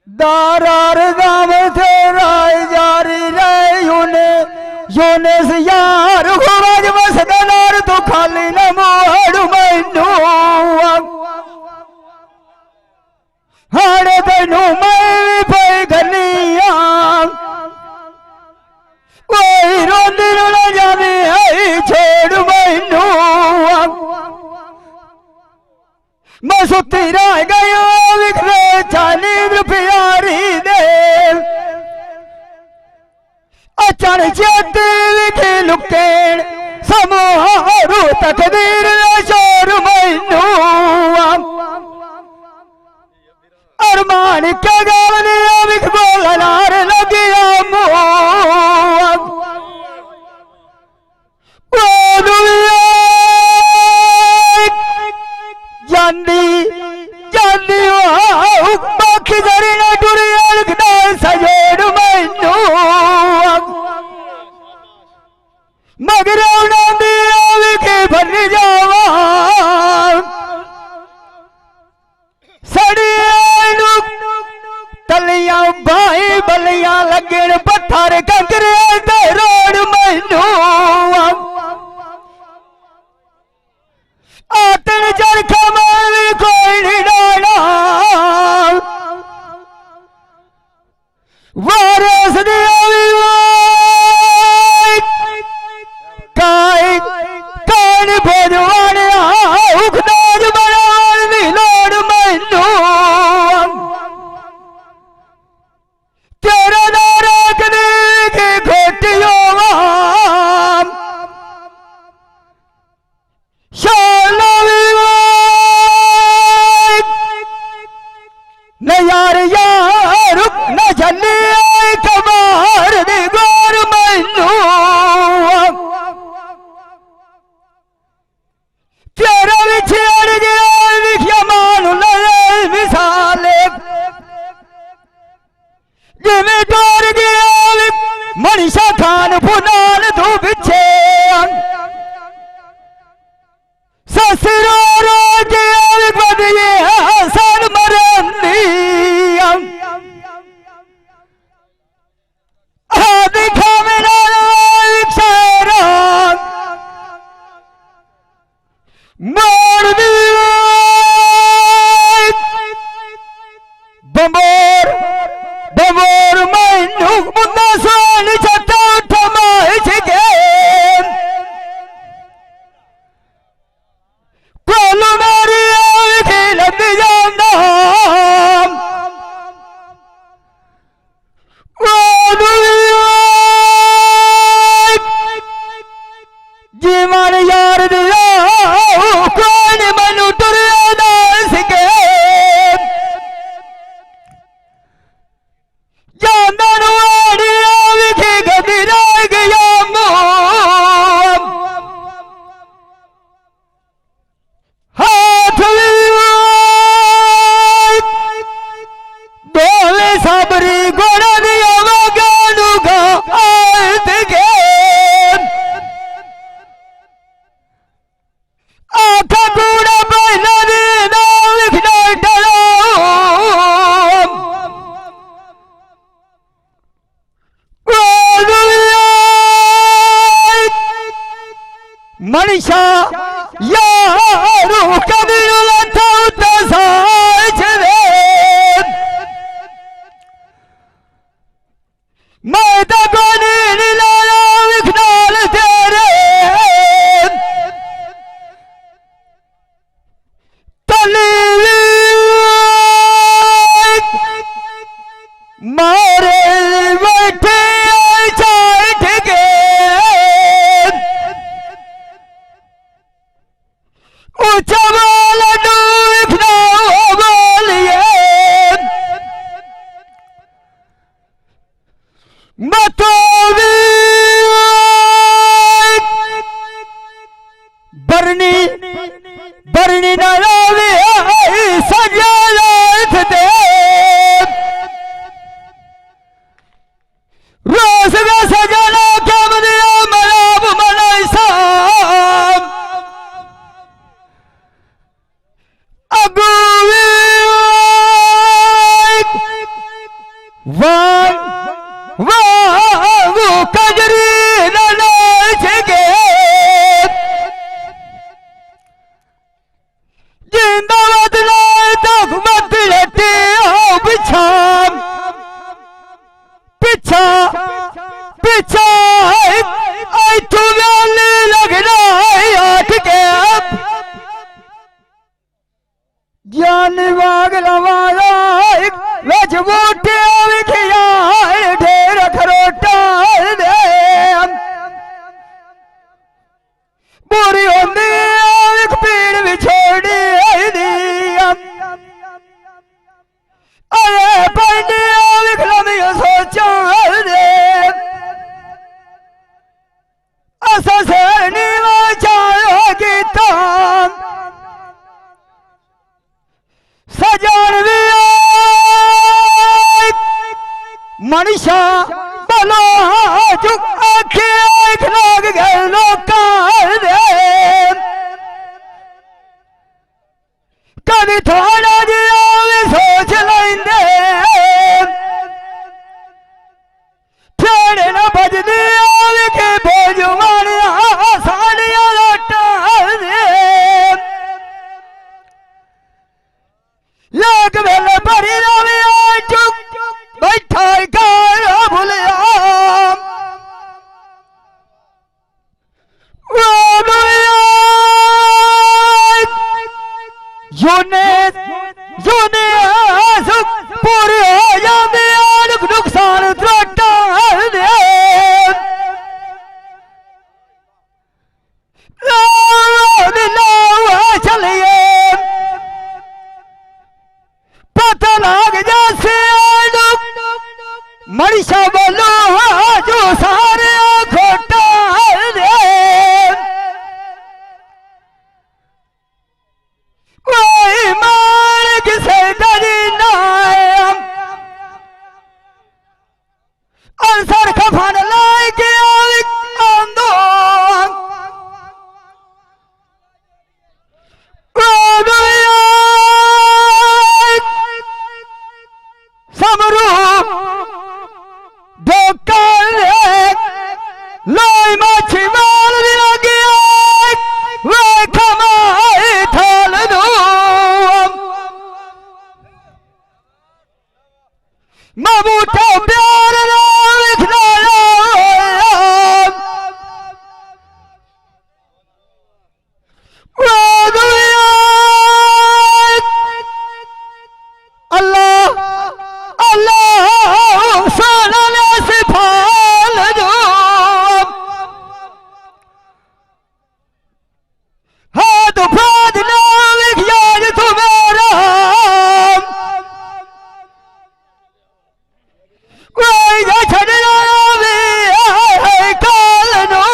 दारार गाँव से राय जारी रहे यूनिस यार गुराज मसदनार तो खाली न मोड़ मैनू हाड़े तेनू मैं पे गलिया कोई रोंदी न जाने आई छोड़ मैनू मैं सुती रह गया विखरे चाली प्यारी दे अचन चेत विखे लुकेण समूहरू तकदीर शोर मैनू अरमान के गावने विख बोलनार लगिया मुँह जानी जानी बाकी जरी न टुरी अलगदा सजोड़ मैनू मगर उन्होंने विखे बन जावा सड़िया तलिया बाई बलिया लगन पत्थर कंकरे ते रोड मैनू आतन चरखा मारी कोई नहीं डाला वारस काय कान भजवाने उखदाज बनानी लोड़ मैनू तेरा नारा कने के घोटियो न यार यार न जले कबार दे गोर मैनू तेरा विछड़ गया लिखिया मानू न मिसाले जिमें डोर गया मनीषा खान पुनान तू पिछे ससुरो रो गया बदिए हसन मरनी दिखा मेरा विचारा मोड़ दिया बंबोर बंबोर मैनू मुन्ना सोनी छटा उठमाई छिके कोलू मारी आवी लंबी जाना जीवन यार दिया कौन मनु तुरिया दास के जानन वाड़ी विखे गदी रह गया हाथ दोले सबरी गोड़ा दिया गानू गा के आखा कूड़ा पहला देना विखना डलो मनीषा यारू कभी उलटा उठा साच रे मैं तो कोनी नीला विखनाल तेरे मारे बैठे चाट के ऊंचा वाला डूबना बोलिए मतो वाह वाह वो कजरी नाच के जिंदाबाद लाए तक मत लटे आओ पिछा पिछा पिछा आई तू वाले लग रहा है आठ के ज्ञान बाग लवाला वच बूटे विखिया ढेर खरोटा दे बुरी होंदी एक पीड़ बिछोड़ी दी अरे पंडे विखलमी सोचा दे असा सेनी चायो गीता सजान भी मनीषा बना चुक आंखें लाग गए लोका कभी थोड़ा जिया भी सोच लेंदे फिर न बजदी के बोझ मारिया साड़िया लोटा लाग वेले भरी रवे चुक बैठा गार भूलिया यूने सुख पूरे हो जाते नुकसान त्रोटा चलिए पता लग जैसे मनीषा बोलो जो सारे खोटा कोई मार किसे डरी ना अंसर खफन लाई के आंदो समरू लाई माछी मार गया वे खमाए थाल दो मबूटा प्यार लिखना अल्लाह अल्लाह सोना से फाल दो हाथ फाद ना याद तुम्हारा कोई छड़ना भी काल नो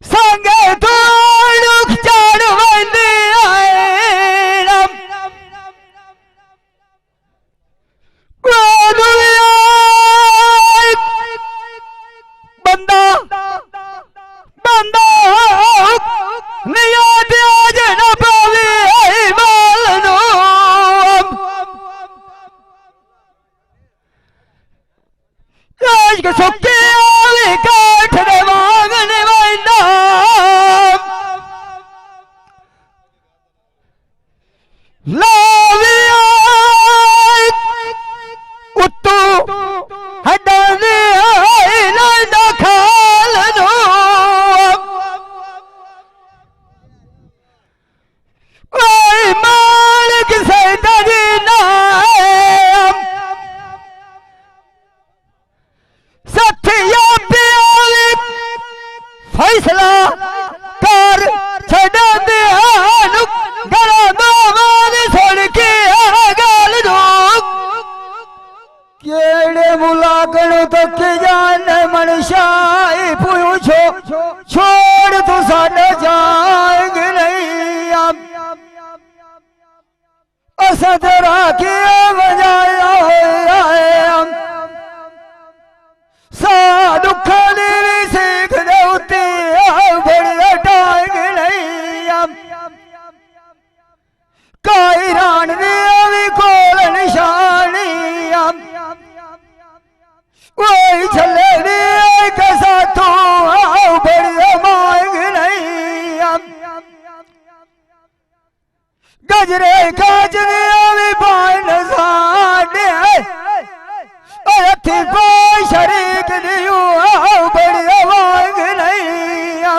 संगे तो दुख चढ़ बंदे बंदा बंदा नहीं प्याज न पावे माल नो आज के सुखे आवे काठ दे मांगने वाला लाविया उत्तू हड्डा ने ना खाल दो कोई मालिक से डरी ना सत्या प्यार फैसला कर छड़ा दे गला मार छोड़ के गाल दो केड़े मुलागण तक जान मनशाई पूछो छोड़ तो साढ़े जाएंगे नहीं असदरा के बजाया साधु खाली सीख देते बड़ी टाइम नहीं कोई रान पिंजरे कांच दिया भी पान साडे हथी पाई शरीक दियो बड़ी वांग नहीं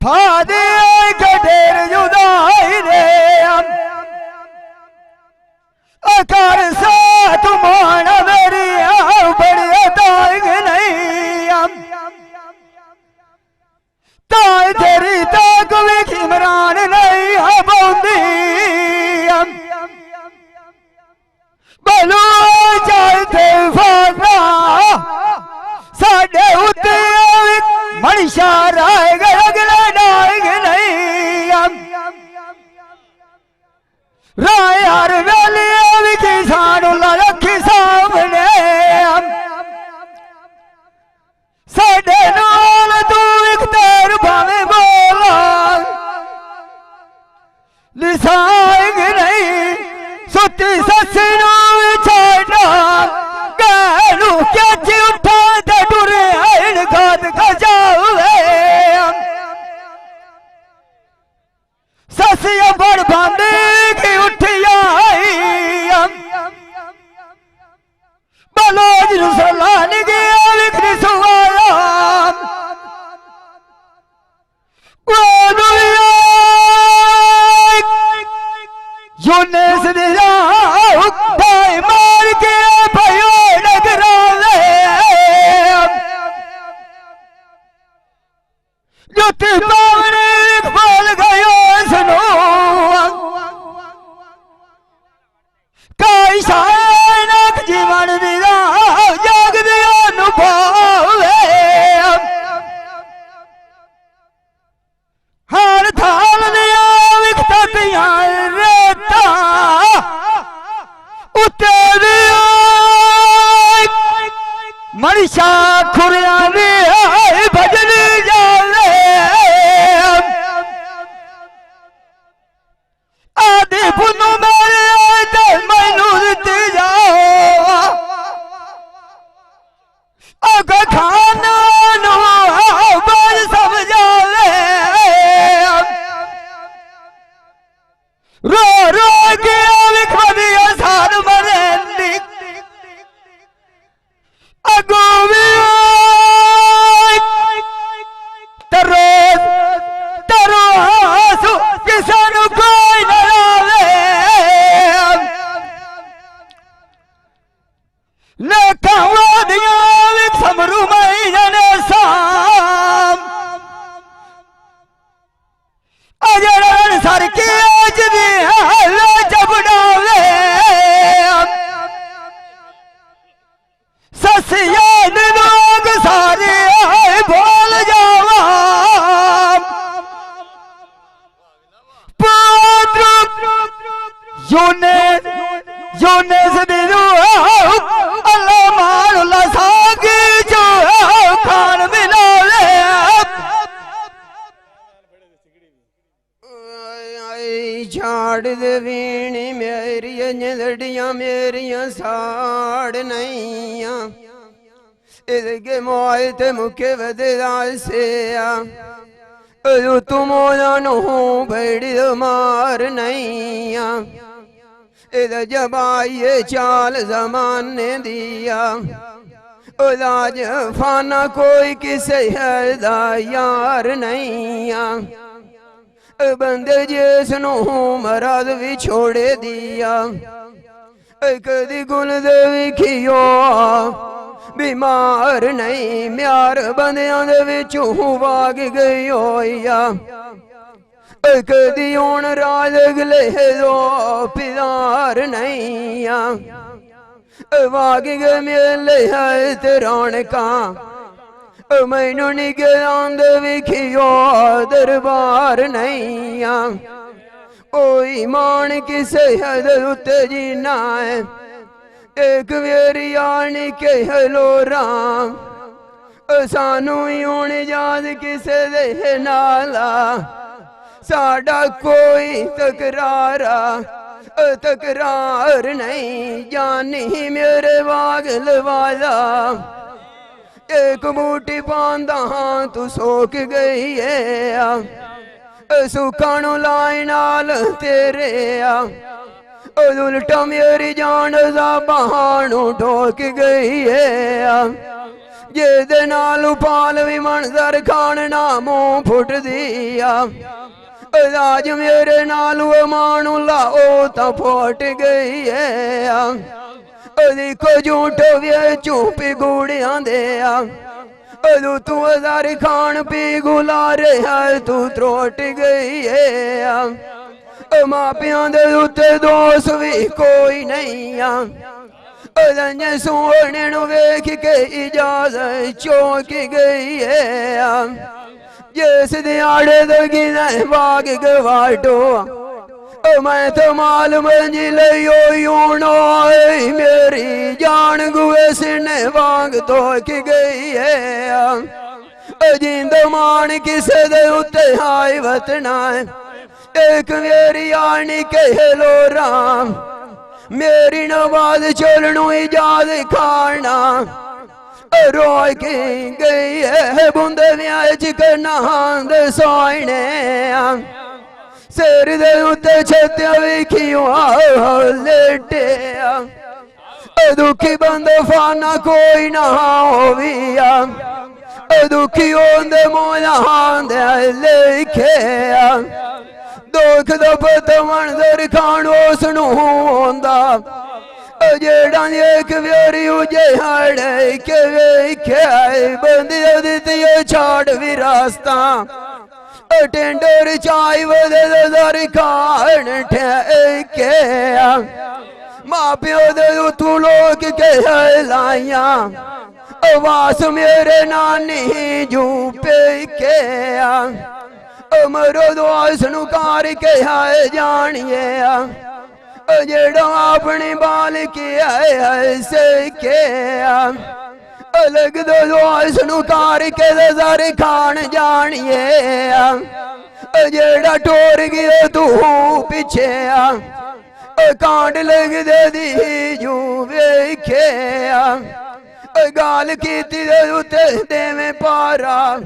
फादे कटेर जुदाई दे अकार सा तुमान मेरी बड़ी तांग नहीं ताई तेरी ताक भी इमरान नहीं बौंदी बलू चलते फाना साडे उत्ते मनीषा राय अगले डांग नहीं राय हर वेले भी किसान रखी सामने साडे नाल तू एक तेर भावे बोला लिसाएंग नहीं सुती सस छाड़ा गैलू क्या उठा ते टुरे आइन घात खजावे ससिया बड़ बांधे की उठी आई बलोज रुसलान गया लिखनी सुवाया यूनिस दिया भाई मार के भयो नगरा जुती पावने बोल गयो सुनो कई शायक जीवन दिया जग दिया अनुभव हर थाल दिया विकतिया रेता उते मनीषा खुरिया भजन जाले आदि पुनु मेरे मैनू दिते जाओ अग खाना बाज समझा ले रो रो के विखदिया सार मरेंदी अगो तरो तरो आसू किसानु कोई न लावे लेखा वादिया विख समरू मई जने साम अजरन सर के आज दी है जबड़ावे ससिया लोग सारे बोल जावा पुत्र यूनिस दिलो अल्लाह मारुल्ला सागी जो खान मिलावे झाड़ दे वीणी मेरिया लड़ियां मेरिया साड़ नहीं इधके मोए ते मुके वदे से तुम नो बड़ी मार नहीं इध जब आइए चाल जमाने दिया उदाज फाना कोई किसे यार नहीं बंदे जिसनू मराद भी छोड़े दिया कदी गुल दे विखियो बीमार नहीं म्यार बंदियां दे विचों वाग गई होया कदी हुण राज अगले दो पिदार नहीं वाग गए मेले है ते रौनका मैनू निगरां दे विखियो दरबार नहीं ओई मान किसे हद उत्ते जीना है एक वेरी आनी के हलोरा सानू ही हुण याद किसे दे नाला साडा कोई तकरार नहीं जानी मेरे वागल वाला एक बूटी पांदा हाँ तू सोक गई है ਸੁੱਖਾਂ ਨੂੰ ਲਾਈ ਨਾਲ ਤੇਰੇ ਆ ਉਲਟਾ ਮੇਰੀ ਜਾਨ ਜ਼ਾਬਾਂ ਨੂੰ ਠੋਕ ਗਈ ਆ ਜਿਹਦੇ ਨਾਲ ਉਪਾਲ ਵੀ ਮੰਜ਼ਰ ਖਾਨ ਨਾ ਮੂੰਹ ਫੁੱਟਦੀ ਆ ਰਾਜ ਮੇਰੇ ਨਾਲ ਅਮਾਨੁੱਲਾ ਉਹ ਤਾਂ ਫੁੱਟ ਗਈ ਆ ਦੇਖੋ ਝੂਠ ਵੇਚੂ ਪਿਗੂੜਿਆਂ ਦੇ ਆ ਤੂੰ ਹਜ਼ਾਰ ਖਾਨ ਪੀ ਗੁਲਾ ਰਿਹਾ ਤੂੰ ਤਰੋਟ ਗਈ ਆ ਮਾਪਿਆਂ ਦੇ ਉੱਤੇ ਦੋਸ਼ ਵੀ ਕੋਈ ਨਹੀਂ ਆ ਲੰਜੇ ਸੋਹਣੇ ਨੂੰ ਵੇਖ ਕੇ ਇਜਾਜ਼ਤ ਚੌਂਕ ਗਈ ਆ ਜਿਸ ਦਿਹਾੜੇ ਦੇ ਗਿਨੇ ਬਾਗ ਗਵਾਟੋ ਮੈਂ ਤਾਂ ਮਾਲ ਮੰਜੀ ਲਿਓ ਯੂਣੋ ਮੇਰੀ ਜਾਨ ਗੁਏ ਸਿਨੇ ਵਾਂਗ ਧੋਕ ਗਈ ਆ ਜਿੰਦ ਮਾਣ ਕਿਸੇ ਦੇ ਉੱਤੇ ਹਾਈ ਵਤਨਾ ਇੱਕ ਮੇਰੀ ਆਣੀ ਕਹਿ ਲੋ ਰਾਮ ਮੇਰੀ ਨਵਾਜ਼ ਚਲਣੋਂ ਇਜਾਜ਼ਤ ਖਾਣਾ ਰੋਈ ਕੇ ਗਈ ਹੈ ਬੁੰਦੇ ਵਿਆਹ ਚ ਕਰਨਾ ਦੇ ਸੋਹਣੇ ਆ ਸਿਰ ਦੇ ਉੱਤੇ ਛੱਤਿਆ ਵੇਖਿਓ ਲੇਟਿਆ ਦੁਖੀ ਬੰਦੇ ਫਾਨਾ ਕੋਈ ਨਾ ਹੋਵੀਆ ਦੁਖੀ ਹੁੰਦੇ ਮੋਲਾਂ ਦੇ ਲਿਖਿਆ ਦੁੱਖ ਦਾ ਪਤਾ ਮੰਜ਼ਰ ਖਾਣ ਉਸ ਨੂੰ ਹੁੰਦਾ ਜਿਹੜਾ ਇੱਕ ਵਾਰੀ ਉਜੜੇ ਕੇ ਵੇਖਿਆ ਬੰਦੇ ਦਿੱਤੀ ਛਾੜ ਵੀ ਰਾਸਤਾ ਟੈਂਡਰ ਚਾਈ ਵਦੇ ਦਰ ਖਾਣ ਠੇਕਿਆ ਮਾਪਿਓ ਦੇ ਉਤੋਂ ਲੋਕ ਕਹਿ ਲਾਈਆਂ ਆਵਾਸ ਮੇਰੇ ਨਾਨੀ ਜੂ ਪੇਕਿਆ ਮਰੋ ਦੋਸ ਨੂੰ ਕਾਰ ਕਹਿ ਜਾਣੀਏ ਆ ਜਿਹੜਾ ਆਪਣੀ ਬਾਲ ਕੀ ਐਸੇ ਕਿਆ ਅਲਗ ਦੋਸ ਨੂੰ ਕਾਰ ਕੇ ਜ਼ਰ ਖਾਣ ਜਾਣੀਏ ਆ ਜਿਹੜਾ ਟੋਰ ਗਿਆ ਤੂੰ ਪਿੱਛੇ ਆ ਕਾਂਡ ਲੱਗਦੇ ਦੀ ਜੂ ਵੇਖਿਆ ਗਾਲ ਕੀਤੀ ਦੇ ਉੱਤੇ ਦੇਵੇਂ ਪਾਰਾ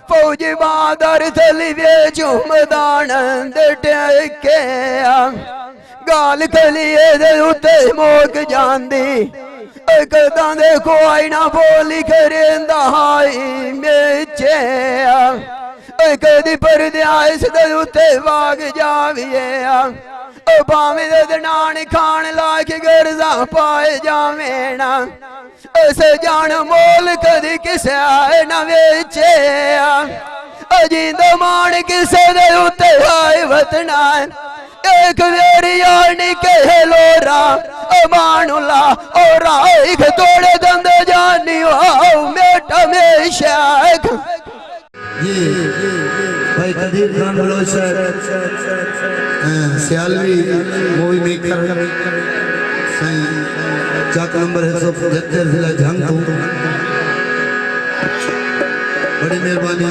ਫੌਜ ਬਾਦਰ ਥਲੀ ਵੇਚੂ ਮੈਦਾਨ ਦੇ ਟੇਕਿਆ ਗਾਲ ਕਲੀਏ ਦੇ ਉੱਤੇ ਮੋਕ ਜਾਂਦੀ ਕਦਾਂ ਦੇ ਕੋਈ ਨਾ ਬੋਲੀ ਕਰੇਂਦਾ ਹਾਈ ਮੇਚਿਆ ਕਦੀ ਪਰਦਿਆ ਇਸ ਦੇ ਉੱਤੇ ਵਾਗ ਜਾਵੀਏ ਆ ਬਾਵੇਂ ਦੇ ਨਾਨ ਖਾਣ ਲਾ ਕੇ ਗਰਜ਼ਾ ਪਾਏ ਜਾਵੇਂ ਨਾ ਐਸੇ ਜਾਣ ਮੋਲ ਕਦੀ ਕਿਸੇ ਆਏ ਨਾ ਵੇਚਿਆ ਅਜਿੰਦ ਮਾਣ ਕਿਸੇ ਦੇ ਉੱਤੇ ਆਏ ਵਤਨਾ ਇੱਕ ਵੇਰੀ ਆਣੀ ਕਹਿ ਲੋਰਾ ਅਮਾਨੁੱਲਾ ਔਰ ਇੱਕ ਤੋੜੇ ਦੰਦੇ ਜਾਨੀ ਆਓ ਮੇਟਾ ਮੇਸ਼ਾਕ ये भाई कदीर खान बलोचर सियालवी मूवी मेकर चाक नंबर 175 जिला जंग बड़ी मेहरबानी।